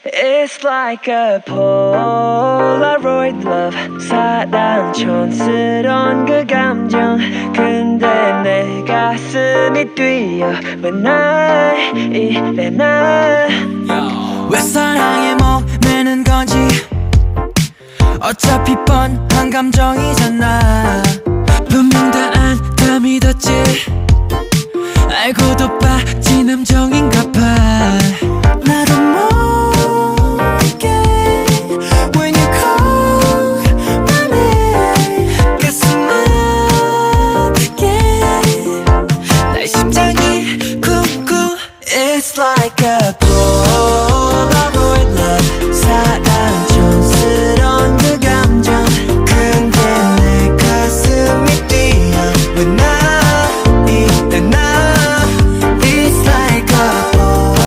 It's like a Polaroid love 사랑 촌스러운 그 감정 근데 내 가슴이 뛰어 왜 날 이래 날 왜 사랑에 목매는 건지 어차피 뻔한 감정이잖아 분명 다 안 다 믿었지 알고도 빠진 함정인가 봐 나도 모르게 When you call my name 가슴 아프게 날 심장이 쿵쿵 It's like a Polaroid love